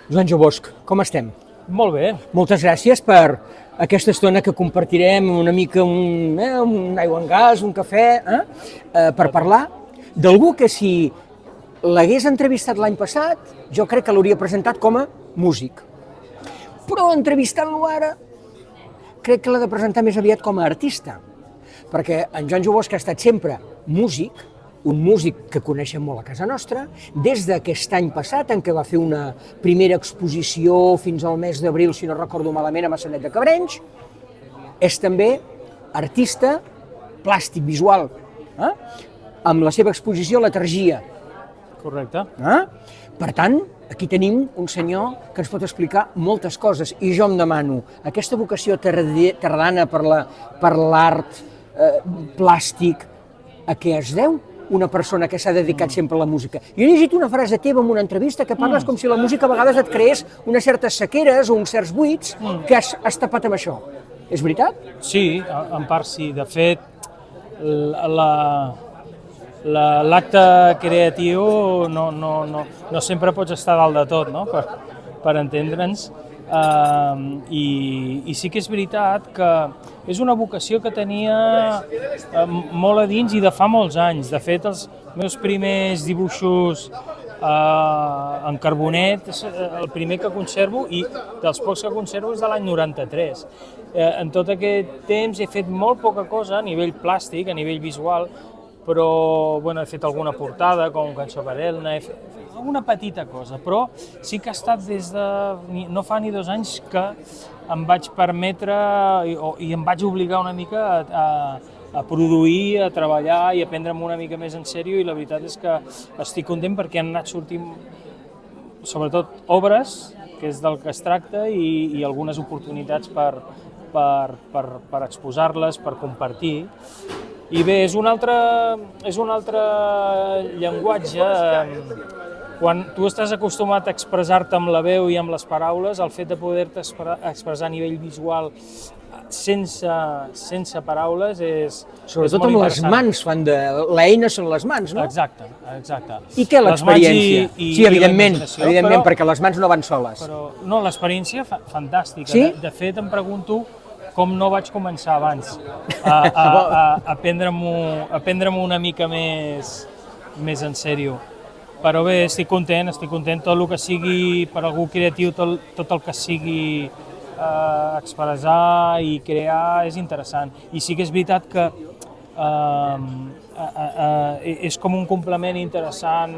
Joan Jo Bosch, com estem? Molt bé. Moltes gràcies per aquesta estona que compartirem una mica un aigua en gas, un cafè, per parlar d'algú que si l'hagués entrevistat l'any passat, jo crec que l'hauria presentat com a músic. Però entrevistant-lo ara, crec que l'ha de presentar més aviat com a artista, perquè en Joan Jo Bosch ha estat sempre músic, un músic que coneixem molt a casa nostra, des d'aquest any passat, en què va fer una primera exposició fins al mes d'abril, si no recordo malament, a Maçanet de Cabrenys. És també artista plàstic, visual, amb la seva exposició Letargia. Correcte. Per tant, aquí tenim un senyor que ens pot explicar moltes coses, i jo em demano, aquesta vocació tardana per l'art plàstic, a què es deu una persona que s'ha dedicat sempre a la música? Jo he llegit una frase teva en una entrevista que parles com si la música a vegades et creés unes certes sequeres o uns certs buits que has tapat amb això. És veritat? Sí, en part sí. De fet, l'acte creatiu no sempre pots estar dalt de tot, no? Per entendre'ns. I sí que és veritat que és una vocació que tenia molt a dins i de fa molts anys. De fet, els meus primers dibuixos en carbonet, el primer que conservo, i dels pocs que conservo és de l'any 93. En tot aquest temps he fet molt poca cosa a nivell plàstic, a nivell visual, però he fet alguna portada, com Cançó per Elna, he fet alguna petita cosa, però sí que ha estat des de no fa ni 2 anys que em vaig permetre i em vaig obligar una mica a produir, a treballar i a prendre'm una mica més en sèrio, i la veritat és que estic content perquè han anat sortint sobretot obres, que és del que es tracta, i algunes oportunitats per exposar-les, per compartir. I bé, és un altre llenguatge. Quan tu estàs acostumat a expressar-te amb la veu i amb les paraules, el fet de poder-te expressar a nivell visual sense paraules és sobretot amb les mans, l'eina són les mans, no? Exacte. I què l'experiència? Sí, evidentment, perquè les mans no van soles. No, l'experiència fantàstica. Sí? De fet, em pregunto com no vaig començar abans a prendre-m'ho una mica més en sèrio. Però bé, estic content, tot el que sigui per algú creatiu, tot el que sigui expressar i crear és interessant. I sí que és veritat que és com un complement interessant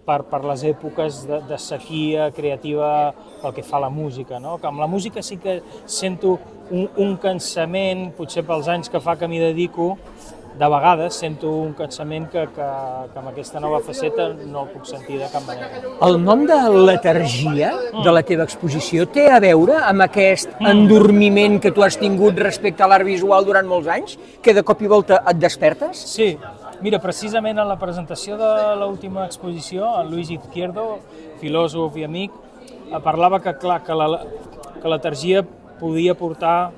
per les èpoques de sequia creativa pel que fa a la música, no? Que amb la música sí que sento un cansament, potser pels anys que fa que m'hi dedico, de vegades sento un cansament que amb aquesta nova faceta no el puc sentir de cap manera. El nom de Letargia, de la teva exposició, té a veure amb aquest endormiment que tu has tingut respecte a l'art visual durant molts anys, que de cop i volta et despertes? Sí. Mira, precisament a la presentació de l'última exposició, en Luis Izquierdo, filòsof i amic, parlava que Letargia podia portar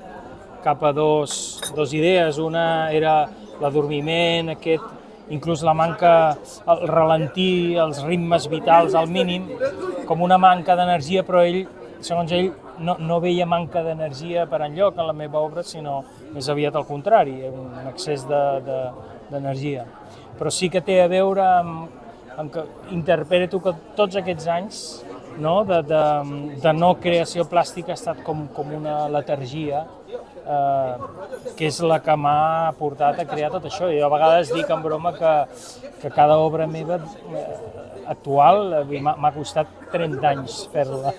cap a dos idees. Una era l'adormiment, inclús la manca, el ralentí, els ritmes vitals al mínim, com una manca d'energia, però ell, segons ell, no veia manca d'energia per enlloc en la meva obra, sinó més aviat al contrari, un excés d'energia. Però sí que té a veure amb que interpreto que tots aquests anys de no creació plàstica ha estat com una letargia, que és la que m'ha portat a crear tot això. I a vegades dic en broma que cada obra meva actual m'ha costat 30 anys fer-la,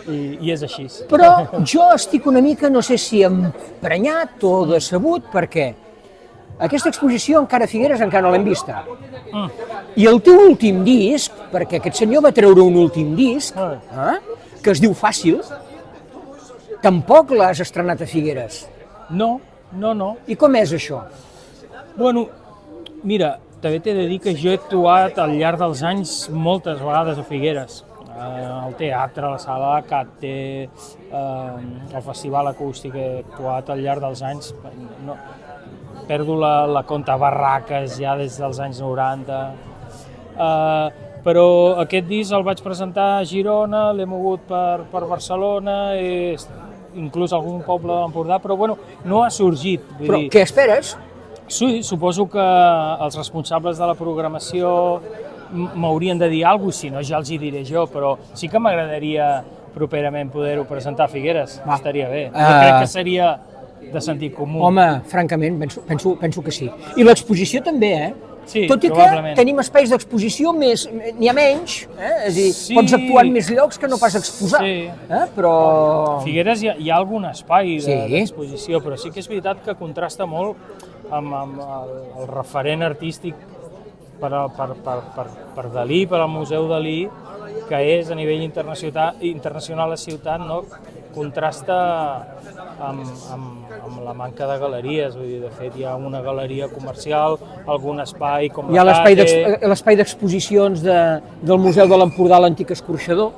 i és així. Però jo estic una mica, no sé si emprenyat o decebut, perquè aquesta exposició encara a Figueres encara no l'hem vista. I el teu últim disc, perquè aquest senyor va treure un últim disc, que es diu Fàcil, tampoc l'has estrenat a Figueres. No. I com és això? Mira, també t'he de dir que jo he actuat al llarg dels anys moltes vegades a Figueres. Al teatre, a la sala Cate, al Festival Acústic, he actuat al llarg dels anys. Perdo la compta, barraques ja des dels anys 90. Però aquest disc el vaig presentar a Girona, l'he mogut per Barcelona, inclús algun poble de l'Empordà, però bueno, no ha sorgit. Però què esperes? Sí, suposo que els responsables de la programació m'haurien de dir alguna cosa, si no ja els hi diré jo, però sí que m'agradaria properament poder-ho presentar a Figueres, estaria bé. Jo crec que seria de sentit comú. Home, francament, penso que sí. I l'exposició també, Sí, tot i que tenim espais d'exposició n'hi ha menys, és a dir, pots actuar en més llocs que no pas exposar, però... A Figueres hi ha algun espai d'exposició, però sí que és veritat que contrasta molt amb el referent artístic per Dalí, per al Museu Dalí, que és a nivell internacional a ciutat, no? Contrasta amb la manca de galeries, vull dir, de fet hi ha una galeria comercial, algun espai com hi ha l'espai d'exposicions del Museu de l'Empordà, l'antic escorxador.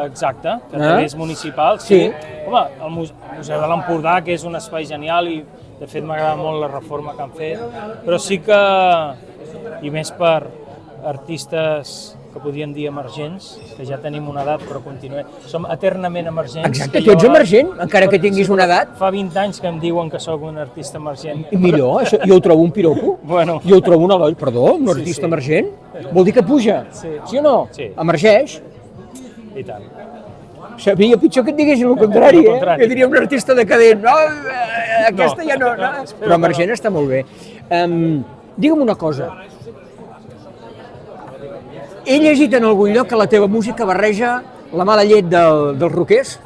Exacte, que també és municipal, sí. Home, el Museu de l'Empordà, que és un espai genial i de fet m'agrada molt la reforma que han fet, però sí que, i més per artistes que podríem dir emergents, que ja tenim una edat però continuem, som eternament emergents. Exacte, tu ets emergent, encara que tinguis una edat. Fa 20 anys que em diuen que sóc un artista emergent. I millor, això, jo ho trobo un piropo, jo ho trobo un eloi, perdó, un artista emergent, vol dir que puja, sí o no? Emergeix. I tant. Seria pitjor que et diguessin el contrari, que diria un artista decadent, no, aquesta ja no, però emergent està molt bé. Digue'm una cosa, he llegit en algun lloc que la teva música barreja la mala llet dels rockers,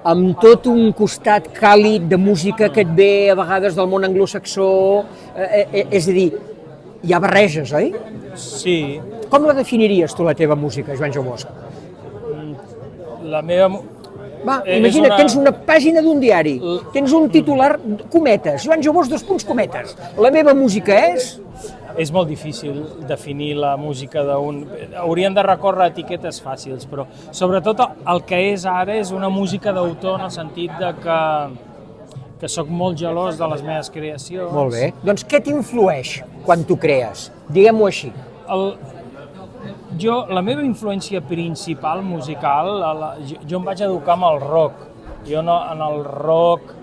amb tot un costat càlid de música que et ve a vegades del món anglosaxó, és a dir, hi ha barreges, oi? Sí. Com la definiries tu, la teva música, Joan Jou Bosch? La meva... Va, imagina, tens una pàgina d'un diari, tens un titular, cometes, Joan Jou Bosch, cometes. La meva música és... És molt difícil definir la música d'un... Hauríem de recórrer a etiquetes fàcils, però sobretot el que és ara és una música d'autor en el sentit de que sóc molt gelós de les meves creacions. Molt bé. Doncs què t'influeix quan tu crees? Diguem-ho així. La meva influència principal musical, jo em vaig educar amb el rock. Jo en el rock,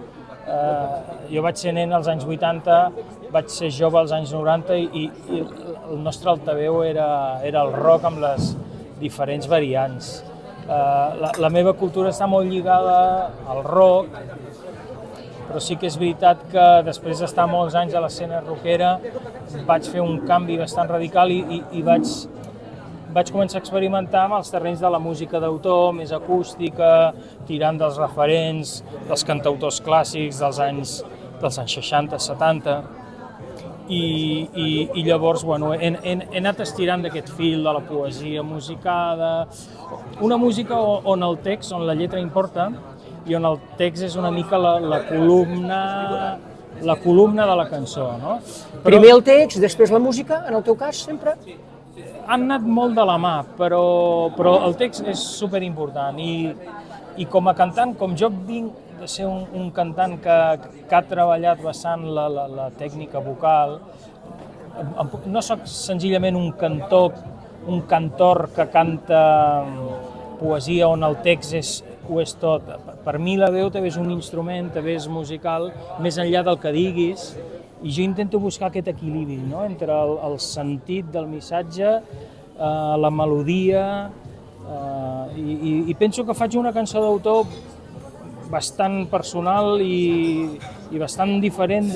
jo vaig ser nen als anys 80, vaig ser jove als anys 90 i el nostre altaveu era el rock amb les diferents variants. La meva cultura està molt lligada al rock, però sí que és veritat que després d'estar molts anys a l'escena rockera vaig fer un canvi bastant radical i vaig començar a experimentar amb els terrenys de la música d'autor, més acústica, tirant dels referents, dels cantautors clàssics dels anys 60-70, i llavors he anat estirant d'aquest fil de la poesia musicada, una música on el text, on la lletra importa, i on el text és una mica la columna de la cançó, no? Primer el text, després la música, en el teu cas, sempre? Han anat molt de la mà, però el text és superimportant i com a cantant, com jo vinc de ser un cantant que ha treballat bastant la tècnica vocal, no sóc senzillament un cantor que canta poesia on el text ho és tot. Per mi la veu també és un instrument, també és musical, més enllà del que diguis, i jo intento buscar aquest equilibri, no? Entre el sentit del missatge, la melodia, i penso que faig una cançó d'autor bastant personal i bastant diferent,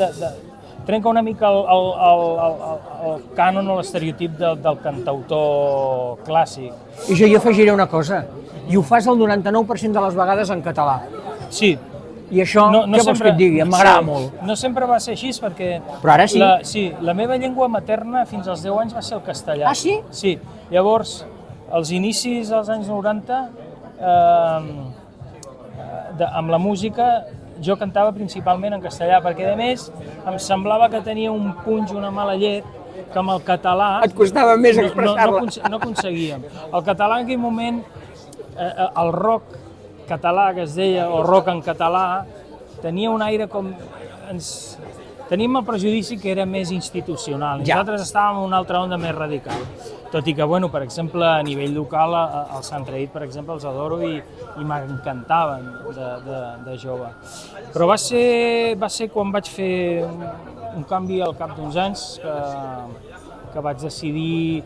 trenca una mica el cànon o l'estereotip del cantautor clàssic. I jo hi afegiré una cosa, i ho fas el 99% de les vegades en català. Sí. I això, què vols que et digui? M'agrada molt. No sempre va ser així, perquè... Però ara sí. Sí, la meva llengua materna fins als 10 anys va ser el castellà. Ah, sí? Sí. Llavors, als inicis dels anys 90, amb la música, jo cantava principalment en castellà, perquè a més em semblava que tenia un punx, una mala llet, que amb el català... Et costava més expressar-la. No aconseguíem. El català en aquell moment, el rock català que es deia, o rock en català, tenia un aire com... tenim el prejudici que era més institucional. Ja. Nosaltres estàvem en una altra onda més radical. Tot i que, bueno, per exemple, a nivell local, el Sant Traït, per exemple, els adoro i m'encantaven de jove. Però va ser quan vaig fer un canvi al cap d'uns anys que vaig decidir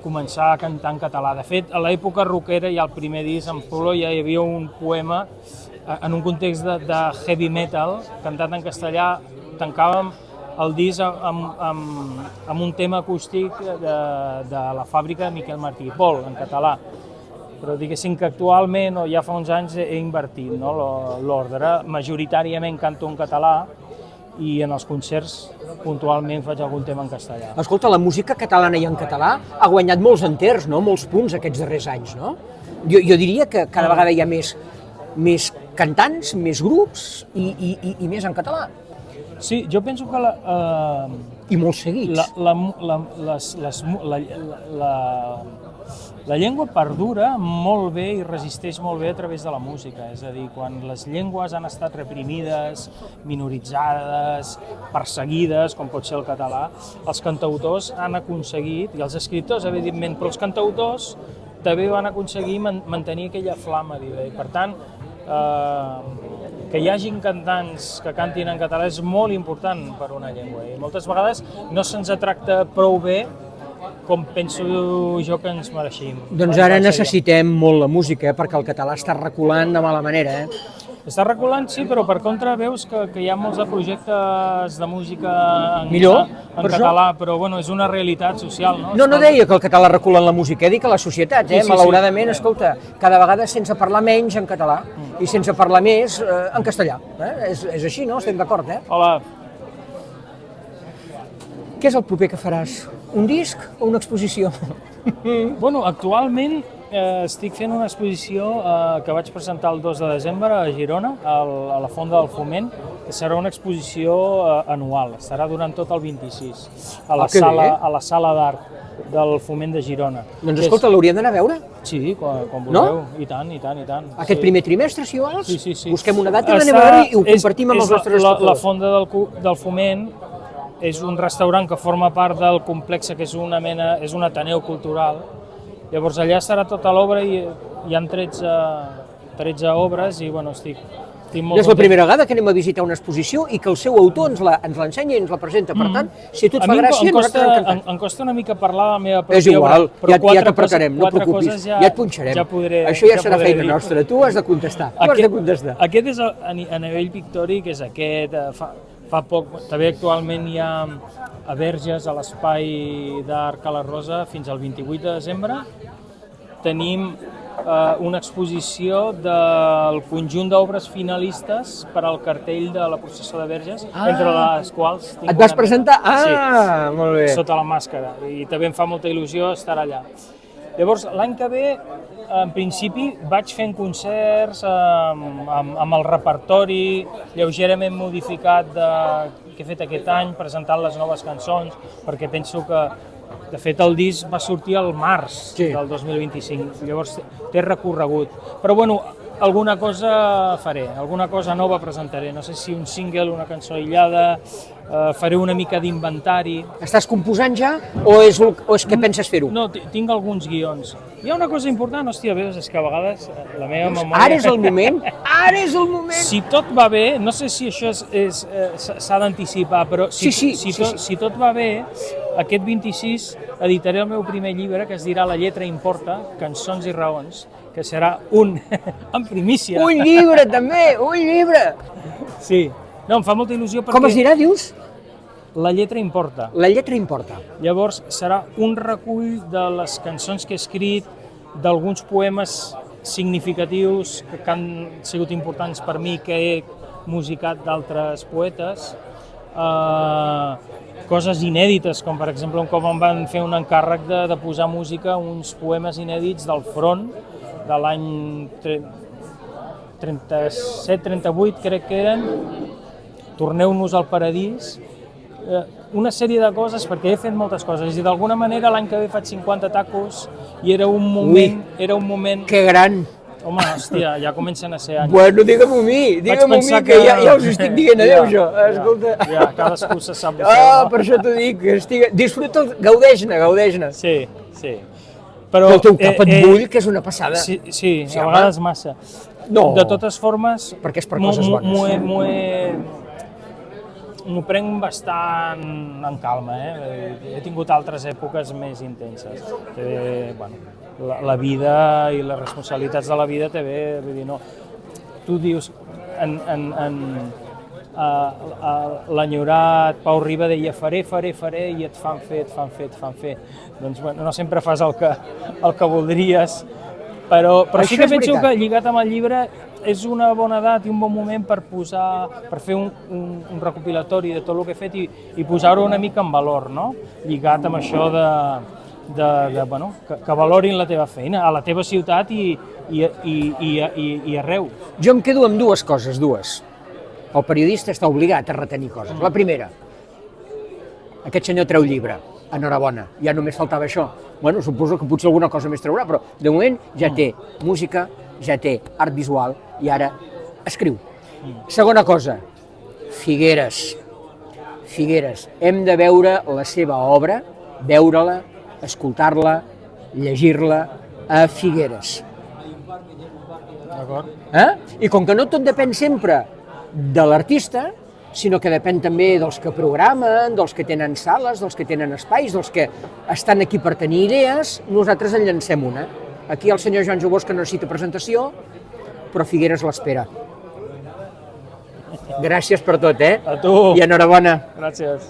començar a cantar en català. De fet, a l'època rockera, ja el primer disc, en Polo, ja hi havia un poema en un context de heavy metal, cantat en castellà. Tancàvem el disc amb un tema acústic de La fàbrica de Miquel Martí i Pol, en català. Però diguéssim que actualment, o ja fa uns anys, he invertit l'ordre. Majoritàriament canto en català i en els concerts puntualment faig algun tema en castellà. Escolta, la música catalana i en català ha guanyat molts enters, no? Molts punts aquests darrers anys, no? Jo diria que cada vegada hi ha més cantants, més grups i més en català. Sí, jo penso que I molt seguits. La llengua perdura molt bé i resisteix molt bé a través de la música. És a dir, quan les llengües han estat reprimides, minoritzades, perseguides, com pot ser el català, els cantautors han aconseguit, i els escriptors, evidentment, però els cantautors també van aconseguir mantenir aquella flama, i per tant, que hi hagin cantants que cantin en català és molt important per una llengua i moltes vegades no se'ns tracta prou bé com penso jo que ens mereixem. Doncs ara necessitem molt la música, perquè el català està reculant de mala manera. Està reculant, sí, però per contra veus que hi ha molts de projectes de música en català, però bueno, és una realitat social, no? No deia que el català recula en la música, dic a la societat, malauradament, escolta, cada vegada sense parlar menys en català i sense parlar més en castellà. És així, no? Estem d'acord, Hola. Què és el proper que faràs? Un disc o una exposició? Bueno, actualment estic fent una exposició que vaig presentar el 2 de desembre a Girona, a la Fonda del Foment, que serà una exposició anual, estarà durant tot el 26, a la sala d'art del Foment de Girona. Doncs escolta, l'hauríem d'anar a veure? Sí, quan vulgueu, i tant. Aquest primer trimestre, si vols? Sí. Busquem una data i l'anem a veure i ho compartim amb els nostres espectadors. La Fonda del Foment és un restaurant que forma part del complex, que és un ateneu cultural. Llavors allà estarà tota l'obra i hi ha 13 obres i bueno, estic molt content. És la primera vegada que anem a visitar una exposició i que el seu autor ens l'ensenya i ens la presenta. Per tant, si a tu et fa gràcia, nosaltres encantats. Em costa una mica parlar de la meva pròpia obra. És igual, ja t'apretarem, no et preocupis, ja et punxarem. Això ja serà feina nostra, tu has de contestar. Aquest és a nivell pictòric, és aquest. Fa poc, també actualment hi ha a Verges, a l'Espai d'Art Cala Rosa, fins al 28 de desembre. Tenim una exposició del conjunt d'obres finalistes per al cartell de la processó de Verges, entre les quals... Et vas presentar? Sí, molt bé. Sota la màscara, i també em fa molta il·lusió estar allà. Llavors, l'any que ve, en principi, vaig fent concerts amb el repertori lleugerament modificat que he fet aquest any, presentant les noves cançons, perquè penso que, de fet, el disc va sortir al març del 2025, llavors té recorregut. Però, bueno, alguna cosa faré, alguna cosa nova presentaré, no sé si un single, una cançó aïllada, faré una mica d'inventari. Estàs composant ja o és que penses fer-ho? No, tinc alguns guions. Hi ha una cosa important, hòstia, veus, és que a vegades la meva memòria... Ara és el moment, ara és el moment! Si tot va bé, no sé si això s'ha d'anticipar, però si tot va bé, aquest 26 editaré el meu primer llibre, que es dirà La lletra importa, cançons i raons, que serà en primícia. Un llibre, també, un llibre! Sí, no, em fa molta il·lusió perquè... Com es dirà, dius? La lletra importa. La lletra importa. Llavors serà un recull de les cançons que he escrit, d'alguns poemes significatius que han sigut importants per mi, que he musicat d'altres poetes, coses inèdites, com per exemple un cop em van fer un encàrrec de posar música a uns poemes inèdits del front de l'any 37-38, crec que eren, Torneu-nos al paradís, una sèrie de coses, perquè he fet moltes coses i d'alguna manera l'any que ve faig 50 tacos i era un moment... Que gran! Home, hòstia, ja comencen a ser anys. Bueno, digue-m'ho a mi, que ja us estic dient adéu jo, escolta. Ja, cadascú se sap de Per això t'ho dic, disfruta'l, gaudeix-ne. Sí, sí. Però el teu cap et bull, que és una passada. Sí, a vegades massa. No. De totes formes, perquè és per coses bones. M'ho prenc bastant en calma, He tingut altres èpoques més intenses. Bueno, la vida i les responsabilitats de la vida també, vull dir, no. Tu dius, l'enyorat Pau Riba deia faré i et fan fer. Doncs bueno, no sempre fas el que voldries, però sí que penso que lligat amb el llibre és una bona edat i un bon moment per fer un recopilatori de tot el que he fet i posar-ho una mica en valor, no? Lligat amb això que valorin la teva feina, a la teva ciutat i arreu. Jo em quedo amb dues coses. El periodista està obligat a retenir coses. La primera, aquest senyor treu llibre, enhorabona, ja només faltava això. Bueno, suposo que potser alguna cosa més traurà, però de moment ja té música, ja té art visual i ara escriu. Segona cosa, Figueres. Hem de veure la seva obra, veure-la, escoltar-la, llegir-la a Figueres. D'acord. I com que no tot depèn sempre de l'artista, sinó que depèn també dels que programen, dels que tenen sales, dels que tenen espais, dels que estan aquí per tenir idees, nosaltres en llancem una. Aquí el senyor Joan Jobós, que no necessita presentació, però Figueres l'espera. Gràcies per tot, A tu. I enhorabona. Gràcies.